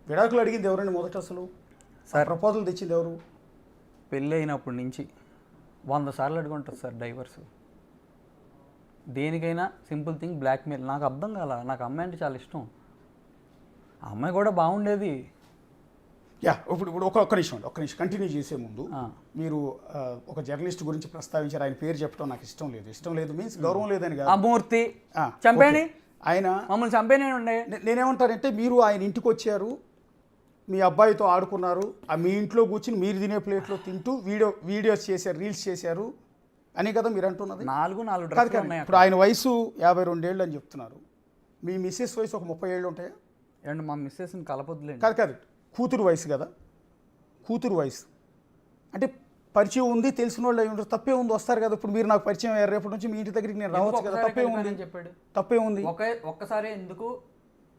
విడాకులు అడిగింది ఎవరండి మొదట? అసలు సార్ ప్రపోజల్ తెచ్చింది ఎవరు? పెళ్ళి అయినప్పటి నుంచి 100 సార్లు అడుగుంటుంది సార్ డైవర్స్. దేనికైనా సింపుల్ థింగ్ బ్లాక్మెయిల్. నాకు అర్థం కాల. నాకు అమ్మాయి అంటే చాలా ఇష్టం. ఆ అమ్మాయి కూడా బాగుండేది. ఇప్పుడు ఒక్క నిమిషం కంటిన్యూ చేసే ముందు మీరు ఒక జర్నలిస్ట్ గురించి ప్రస్తావించారు. ఆయన పేరు చెప్పడం నాకు ఇష్టం లేదు మీన్స్ గౌరవం లేదని కాదు. మూర్తి చంపేని ఆయన మమ్మల్ని చంపేనే ఉండే. నేనేమంటానంటే మీరు ఆయన ఇంటికి వచ్చారు, మీ అబ్బాయితో ఆడుకున్నారు, మీ ఇంట్లో కూర్చుని మీరు తినే ప్లేట్లో తింటూ వీడియోస్ చేశారు, రీల్స్ చేశారు అని కదా మీరు అంటున్నది. 4 ఇప్పుడు ఆయన వయసు 52 ఏళ్ళు అని చెప్తున్నారు. మీ మిస్సెస్ వయసు ఒక 30 ఏళ్ళు ఉంటాయా? అండ్ మా మిస్సెస్ని కలపొద్దులేండి. కాదు కూతురు వయసు కదా. కూతురు వయసు అంటే పరిచయం ఉంది, తెలిసిన వాళ్ళు అయి ఉంటారు. తప్పే ఉంది, వస్తారు కదా. ఇప్పుడు మీరు నాకు పరిచయం అయ్యారు, రేపటి నుంచి మీ ఇంటి దగ్గరికి నేను రావచ్చు కదా. తప్పే ఉంది చెప్పాడు. తప్పే ఉంది. ఒక్కసారి ఎందుకు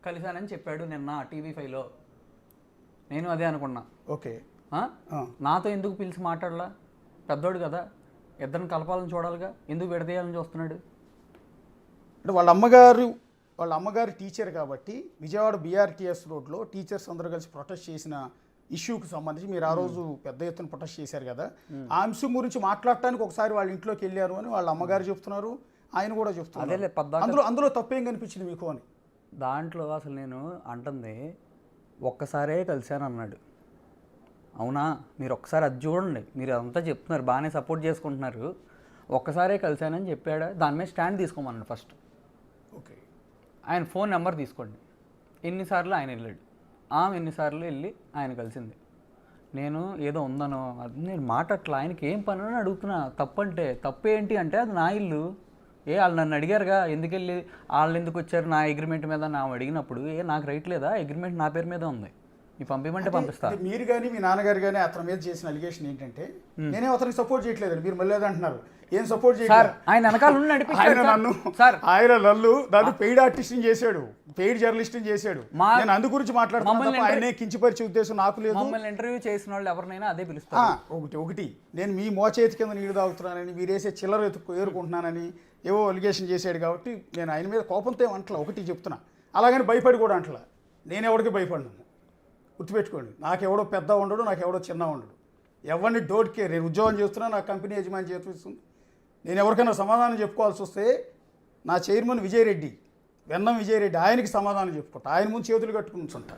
కలిశానని చెప్పాడు నిన్న TV5లో. నేను అదే అనుకున్నా. ఓకే, నాతో ఎందుకు పిలిచి మాట్లాడలా? పెద్దోడు కదా, ఇద్దరిని కలపాలని చూడాలిగా, ఎందుకు విడదీయాలని చూస్తున్నాడు? అంటే వాళ్ళ అమ్మగారు టీచర్ కాబట్టి విజయవాడ BRTS రోడ్లో టీచర్స్ అందరూ కలిసి ప్రొటెస్ట్ చేసిన ఇష్యూకి సంబంధించి మీరు ఆ రోజు పెద్ద ఎత్తున ప్రొటెస్ట్ చేశారు కదా. ఆ అంశం గురించి మాట్లాడటానికి ఒకసారి వాళ్ళ ఇంట్లోకి వెళ్ళారు అని వాళ్ళ అమ్మగారు చెప్తున్నారు, ఆయన కూడా చెప్తున్నారు. అందులో తప్పేం కనిపించింది మీకు అని? దాంట్లో అసలు నేను అంటుంది ఒక్కసారే కలిశాను అన్నాడు. అవునా? మీరు ఒక్కసారి అది చూడండి. మీరు అదంతా చెప్తున్నారు, బాగానే సపోర్ట్ చేసుకుంటున్నారు. ఒక్కసారే కలిశానని చెప్పాడా? దాని మీద స్టాండ్ తీసుకోమన్నాడు ఫస్ట్. ఓకే, ఆయన ఫోన్ నెంబర్ తీసుకోండి. ఎన్నిసార్లు ఆయన వెళ్ళాడు, ఎన్నిసార్లు వెళ్ళి ఆయన కలిసింది. నేను ఏదో ఉందనో అది నేను మాట్లాడట్లా. ఆయనకి ఏం పని అని అడుగుతున్నా. తప్పంటే తప్పేంటి అంటే అది నా ఇల్లు. వాళ్ళు నన్ను అడిగారుగా ఎందుకు వెళ్ళి వాళ్ళు ఎందుకు వచ్చారు నా అగ్రిమెంట్ మీద నా అడిగినప్పుడు నాకు రైట్ లేదా? అగ్రిమెంట్ నా పేరు మీద ఉంది, నీ పంపించమంటే పంపిస్తా. మీరు కానీ మీ నాన్నగారు కానీ అతని మీద చేసిన అలిగేషన్ ఏంటంటే నేనే అతనికి సపోర్ట్ చేయట్లేదు, మీరు మళ్ళీ అంటున్నారు. ఏం సపోర్ట్ చేయలేదు? ఆయన వెనకాల నన్ను పెయిడ్ ఆర్టిస్ట్ని చేశాడు, పెయిడ్ జర్నలిస్ట్ని చేశాడు. నేను అందు గురించి మాట్లాడుతున్నాను, ఆయనే కించపరిచే ఉద్దేశం నాకు లేదు. మమ్మల్ని ఇంటర్వ్యూ చేసిన వాళ్ళు ఎవరినైనా అదే పిలుస్తారు. ఒకటి నేను మీ మోచేతి కింద నీళ్ళు తాగుతున్నానని, మీరేసే చిల్లర ఏరుకుంటున్నానని ఏవో అలిగేషన్ చేశాడు కాబట్టి నేను ఆయన మీద కోపంతో ఏమంటలా. ఒకటి చెప్తున్నా, అలాగని భయపడి కూడా అంటలా. నేను ఎవరికి భయపడినాను గుర్తుపెట్టుకోండి. నాకెవడో పెద్ద ఉండడు, నాకెవడో చిన్న ఉండడు. ఎవరిని డోంట్ కేర్. నేను ఉద్యోగం చేస్తున్నా, నా కంపెనీ యజమాని చేస్తుంది. నేను ఎవరికైనా సమాధానం చెప్పుకోవాల్సి వస్తే నా చైర్మన్ విజయరెడ్డి, వెన్నం విజయరెడ్డి, ఆయనకి సమాధానం చెప్పుకుంటా. ఆయన ముందు చేతులు కట్టుకుని ఉంచుంటా.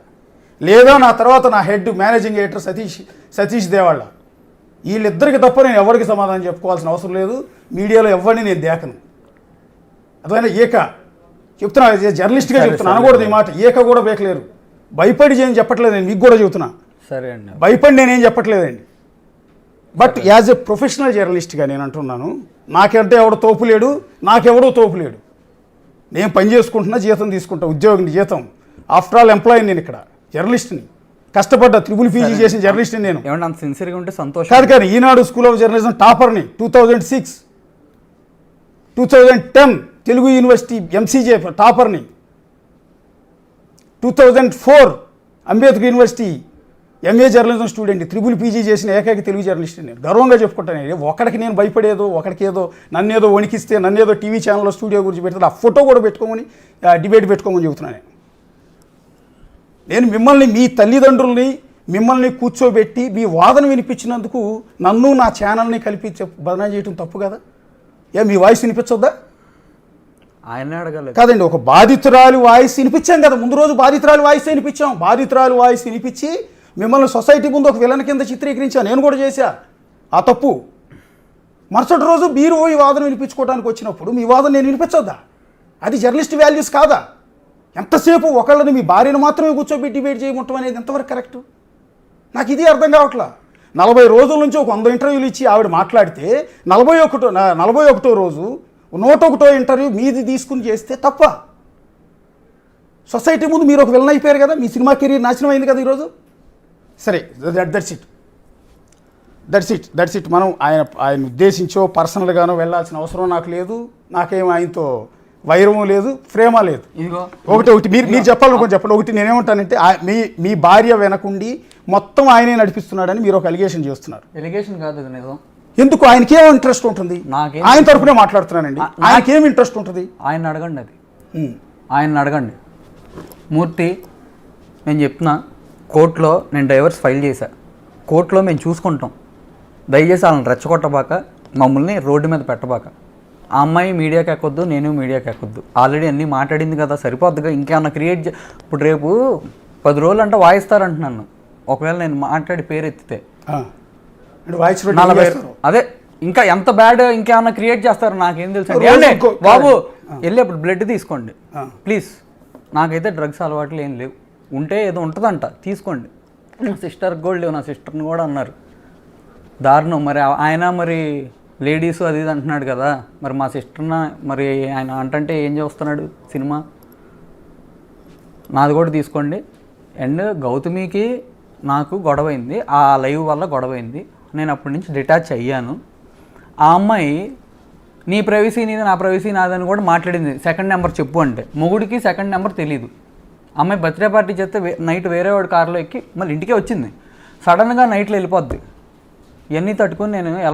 లేదా నా తర్వాత నా హెడ్ మేనేజింగ్ ఎడిటర్ సతీష్ దేవాళ్ళ, వీళ్ళిద్దరికి తప్ప నేను ఎవరికి సమాధానం చెప్పుకోవాల్సిన అవసరం లేదు. మీడియాలో ఎవరిని నేను దేకను. అదైనా చెప్తున్నా, జర్నలిస్ట్గా చెప్తున్నా, అనకూడదు ఈ మాట. కూడా బేకలేరు. భయపడి చేయని చెప్పట్లేదు, నేను మీకు కూడా చెబుతున్నా. సరే అండి, భయపడి నేనేం చెప్పట్లేదండి. బట్ యాజ్ ఎ ప్రొఫెషనల్ జర్నలిస్ట్గా నేను అంటున్నాను, నాకంటే ఎవడో తోపు లేడు, నాకెవడో తోపు లేడు. నేను పని చేసుకుంటున్నా, జీతం తీసుకుంటా, ఉద్యోగిని జీతం. After all employee. నేను ఇక్కడ జర్నలిస్ట్ని, కష్టపడ్డా, PPG చేసిన జర్నలిస్ట్ని నేను. ఏమన్నా సిన్సియర్గా ఉంటే సంతోషం. కానీ ఈనాడు స్కూల్ ఆఫ్ జర్నలిజం టాపర్ని 2006, 2010 తెలుగు యూనివర్సిటీ MCJ టాపర్ని, 2004 Ambedkar university MA journalism student, PPG చేసిన ఏకైక తెలుగు జర్నలిస్ట్ నేను. గర్వంగా చెప్పుకుంటాను. ఒకడికి నేను భయపడేదో, ఒకడికి ఏదో నన్నేదో వణికిస్తే, నన్నేదో టీవీ ఛానల్లో స్టూడియో గురించి పెడితే ఆ ఫోటో కూడా పెట్టుకోమని, డిబేట్ పెట్టుకోమని చెబుతున్నాను నేను. మిమ్మల్ని, మీ తల్లిదండ్రుల్ని మిమ్మల్ని కూర్చోబెట్టి మీ వాదన వినిపించినందుకు నన్ను నా ఛానల్ని కలిపి బదనా చేయటం తప్పు కదా? మీ వాయిస్ వినిపించొద్దా? ఆయన అడగలేదు కాదండి. ఒక బాధితురాలి వాయిస్ వినిపించాం కదా, ముందు రోజు బాధితురాలి వాయిస్ వినిపించాం. బాధితురాలి వాయిస్ వినిపించి మిమ్మల్ని సొసైటీ ముందు ఒక విలన్ కింద చిత్రీకరించాను. నేను కూడా చేశా ఆ తప్పు. మరుసటి రోజు మీరు ఈ వాదన వినిపించుకోవడానికి వచ్చినప్పుడు మీ వాదన నేను వినిపించొద్దా? అది జర్నలిస్ట్ వాల్యూస్ కాదా? ఎంతసేపు ఒకళ్ళని, మీ భార్యను మాత్రమే కూర్చోబెట్టి డిబేట్ చేయమంటాం అనేది ఎంతవరకు కరెక్టు? నాకు ఇది అర్థం కావట్లా. 40 రోజుల నుంచి ఒక 100 ఇంటర్వ్యూలు ఇచ్చి ఆవిడ మాట్లాడితే 41వ రోజు 101వ ఇంటర్వ్యూ మీది తీసుకుని చేస్తే తప్ప? సొసైటీ ముందు మీరు ఒక విలన్ అయిపోయారు కదా, మీ సినిమా కెరీర్ నాశనం అయింది కదా ఈరోజు. సరే, దట్స్ ఇట్. మనం ఆయన ఉద్దేశించో పర్సనల్గానో వెళ్ళాల్సిన అవసరం నాకు లేదు. నాకేం ఆయనతో వైరము లేదు, ప్రేమ లేదు. ఒకటి మీరు చెప్పాలనుకోని చెప్పండి. ఒకటి నేనేమంటానంటే, మీ భార్య వెనకుండి మొత్తం ఆయనే నడిపిస్తున్నాడని మీరు ఒక అలిగేషన్ చేస్తున్నారు. ఎలిగేషన్ కాదు, అది నిజం. ఎందుకు? ఆయనకేం ఇంట్రెస్ట్ ఉంటుంది? ఆయన తరపునే మాట్లాడుతున్నానండి. ఆయనకేం ఇంట్రెస్ట్ ఉంటుంది? ఆయన అడగండి. అది ఆయన అడగండి. మూర్తి, నేను చెప్తున్నా, కోర్టులో నేను డైవర్స్ ఫైల్ చేశా, కోర్టులో మేము చూసుకుంటాం, దయచేసి వాళ్ళని రెచ్చగొట్టబాక, మమ్మల్ని రోడ్డు మీద పెట్టబాక. ఆ అమ్మాయి మీడియాకి ఎక్కొద్దు, నేను మీడియాకి ఎక్కొద్దు, ఆల్రెడీ అన్నీ మాట్లాడింది కదా, సరిపోద్దుగా. ఇంకేమన్నా క్రియేట్ ఇప్పుడు రేపు 10 రోజులు అంటే వాయిస్తారంటున్నాను, ఒకవేళ నేను మాట్లాడి పేరు ఎత్తితే అంటే వాయిస్ 40 అదే ఇంకా ఎంత బ్యాడ్ ఇంకేమన్నా క్రియేట్ చేస్తారు నాకేం తెలుసు. బాబు వెళ్ళి అప్పుడు బ్లడ్ తీసుకోండి ప్లీజ్, నాకైతే డ్రగ్స్ అలవాట్లు ఏం లేవు, ఉంటే ఏదో ఉంటుందంట తీసుకోండి. నా సిస్టర్కి కూడా లేవు, నా సిస్టర్ని కూడా అన్నారు. దారుణం. మరి ఆయన మరి లేడీస్ అది ఇది అంటున్నాడు కదా, మరి మా సిస్టర్న మరి ఆయన అంటే ఏం చేస్తున్నాడు సినిమా, నాది కూడా తీసుకోండి. అండ్ గౌతమికి నాకు గొడవైంది, ఆ లైవ్ వల్ల గొడవైంది, నేను అప్పటి నుంచి డిటాచ్ అయ్యాను. ఆ అమ్మాయి నీ ప్రైవసీ నీది, నా ప్రైవసీ నాదని కూడా మాట్లాడింది. సెకండ్ నెంబర్ చెప్పు అంటే, మొగుడికి సెకండ్ నెంబర్ తెలీదు. అమ్మాయి బర్త్డే పార్టీ చేస్తే నైట్ వేరే వాడి కారులో ఎక్కి మళ్ళీ ఇంటికే వచ్చింది. సడన్గా నైట్లో వెళ్ళిపోద్ది. ఇవన్నీ తట్టుకొని నేను